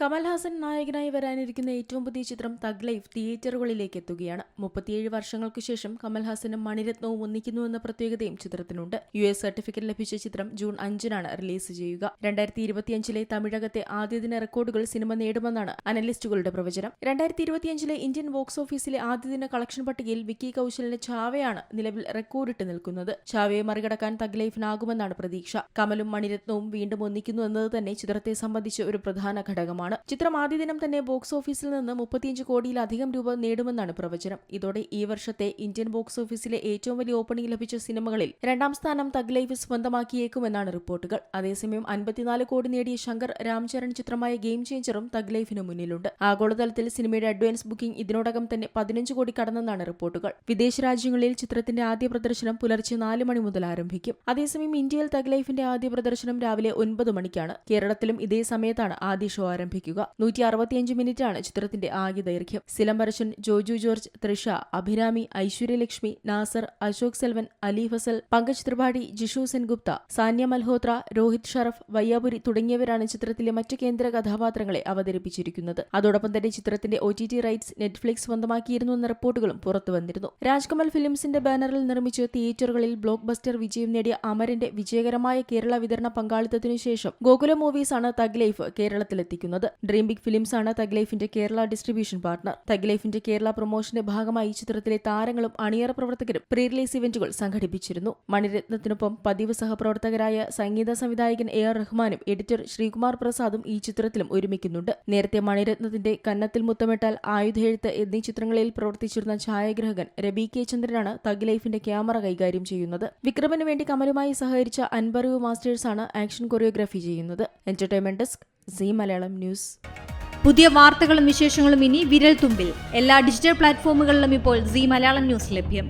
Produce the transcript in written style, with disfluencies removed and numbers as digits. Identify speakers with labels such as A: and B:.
A: കമൽഹാസൻ നായകനായി വരാനിരിക്കുന്ന ഏറ്റവും പുതിയ ചിത്രം തഗ് ലൈഫ് തിയേറ്ററുകളിലേക്ക് എത്തുകയാണ്. 37 വർഷങ്ങൾക്കു ശേഷം കമൽഹാസനും മണിരത്നവും ഒന്നിക്കുന്നുവെന്ന പ്രത്യേകതയും ചിത്രത്തിനുണ്ട്. US സർട്ടിഫിക്കറ്റ് ലഭിച്ച ചിത്രം ജൂൺ 5-നാണ് റിലീസ് ചെയ്യുക. 2025-ലെ തമിഴകത്തെ ആദ്യദിന റെക്കോർഡുകൾ സിനിമ നേടുമെന്നാണ് അനലിസ്റ്റുകളുടെ പ്രവചനം. 2025-ലെ ഇന്ത്യൻ ബോക്സ് ഓഫീസിലെ ആദ്യദിന കളക്ഷൻ പട്ടികയിൽ വിക്കി കൌശലിന്റെ ചാവയാണ് നിലവിൽ റെക്കോർഡിട്ട് നിൽക്കുന്നത്. ചാവയെ മറികടക്കാൻ തഗ് ലൈഫിനാകുമെന്നാണ് പ്രതീക്ഷ. കമലും മണിരത്നവും വീണ്ടും ഒന്നിക്കുന്നു എന്നത് തന്നെ ചിത്രത്തെ സംബന്ധിച്ച് ഒരു പ്രധാന ഘടകമാണ്. ചിത്രം ആദ്യ ദിനം തന്നെ ബോക്സ് ഓഫീസിൽ നിന്ന് 35 കോടിയിലധികം രൂപ നേടുമെന്നാണ് പ്രവചനം. ഇതോടെ ഈ വർഷത്തെ ഇന്ത്യൻ ബോക്സ് ഓഫീസിലെ ഏറ്റവും വലിയ ഓപ്പണിംഗ് ലഭിച്ച സിനിമകളിൽ രണ്ടാം സ്ഥാനം തഗ് ലൈഫ് സ്വന്തമാക്കിയേക്കുമെന്നാണ് റിപ്പോർട്ടുകൾ. അതേസമയം 54 കോടി നേടിയ ശങ്കർ രാംചരൺ ചിത്രമായ ഗെയിം ചേഞ്ചറും തഗ് ലൈഫിന് മുന്നിലുണ്ട്. ആഗോളതലത്തിൽ സിനിമയുടെ അഡ്വാൻസ് ബുക്കിംഗ് ഇതിനോടകം തന്നെ 15 കോടി കടന്നെന്നാണ് റിപ്പോർട്ടുകൾ. വിദേശ രാജ്യങ്ങളിൽ ചിത്രത്തിന്റെ ആദ്യ പ്രദർശനം പുലർച്ചെ 4 മണി മുതൽ ആരംഭിക്കും. അതേസമയം ഇന്ത്യയിൽ തഗ് ലൈഫിന്റെ ആദ്യ പ്രദർശനം രാവിലെ 9 മണിക്കാണ്. കേരളത്തിലും ഇതേ സമയത്താണ് ആദ്യ ഷോ ആരംഭിക്കുക. 165 മിനിറ്റാണ് ചിത്രത്തിന്റെ ആകെ ദൈർഘ്യം. സിലംബരശൻ, ജോജു ജോർജ്, തൃഷ, അഭിരാമി, ഐശ്വര്യലക്ഷ്മി, നാസർ, അശോക് സെൽവൻ, അലി ഫസൽ, പങ്കജ് ത്രിപാഠി, ജിഷു സെൻഗുപ്ത, സാന്യ മൽഹോത്ര, രോഹിത് ഷറഫ്, വയ്യാപുരി തുടങ്ങിയവരാണ് ചിത്രത്തിലെ മറ്റു കേന്ദ്ര കഥാപാത്രങ്ങളെ അവതരിപ്പിച്ചിരിക്കുന്നത്. അതോടൊപ്പം തന്നെ ചിത്രത്തിന്റെ OTT റൈറ്റ്സ് നെറ്റ്ഫ്ലിക്സ് സ്വന്തമാക്കിയിരുന്നുവെന്ന റിപ്പോർട്ടുകളും പുറത്തുവന്നിരുന്നു. രാജ്കമൽ ഫിലിംസിന്റെ ബാനറിൽ നിർമ്മിച്ച് തിയേറ്ററുകളിൽ ബ്ലോക്ക് ബസ്റ്റർ വിജയം നേടിയ അമരന്റെ വിജയകരമായ കേരള വിതരണ പങ്കാളിത്തത്തിനു ശേഷം ഗോകുല മൂവീസാണ് തഗ് ലൈഫ് കേരളത്തിലെത്തിക്കുന്നത്. ഡ്രീം ബിഗ് ഫിലിംസ് ആണ് തഗ് ലൈഫിന്റെ കേരള ഡിസ്ട്രിബ്യൂഷൻ പാർട്ണർ. തഗ് ലൈഫിന്റെ കേരള പ്രൊമോഷന്റെ ഭാഗമായി ചിത്രത്തിലെ താരങ്ങളും അണിയറ പ്രവർത്തകരും പ്രീ റിലീസ് ഇവന്റുകൾ സംഘടിപ്പിച്ചിരുന്നു. മണിരത്നത്തിനൊപ്പം പതിവ് സഹപ്രവർത്തകരായ സംഗീത സംവിധായകൻ AR റഹ്മാനും എഡിറ്റർ ശ്രീകുമാർ പ്രസാദും ഈ ചിത്രത്തിലും ഒരുമിക്കുന്നുണ്ട്. നേരത്തെ മണിരത്നത്തിന്റെ കന്നത്തിൽ മുത്തമിട്ടാൽ, ആയുധെഴുത്ത് എന്നീ ചിത്രങ്ങളിൽ പ്രവർത്തിച്ചിരുന്ന ഛായാഗ്രാഹകൻ രബി K ചന്ദ്രനാണ് തഗ് ലൈഫിന്റെ ക്യാമറ കൈകാര്യം ചെയ്യുന്നത്. വിക്രമിന് വേണ്ടി കമലുമായി സഹകരിച്ച അൻപറിവ് മാസ്റ്റേഴ്സാണ് ആക്ഷൻ കൊറിയോഗ്രാഫി ചെയ്യുന്നത്. Entertainment desk, Zee Malayalam news.
B: പുതിയ വാർത്തകളും വിശേഷങ്ങളും ഇനി വിരൽ തുമ്പിൽ. എല്ലാ ഡിജിറ്റൽ പ്ലാറ്റ്ഫോമുകളിലും ഇപ്പോൾ സീ മലയാളം ന്യൂസ് ലഭ്യം.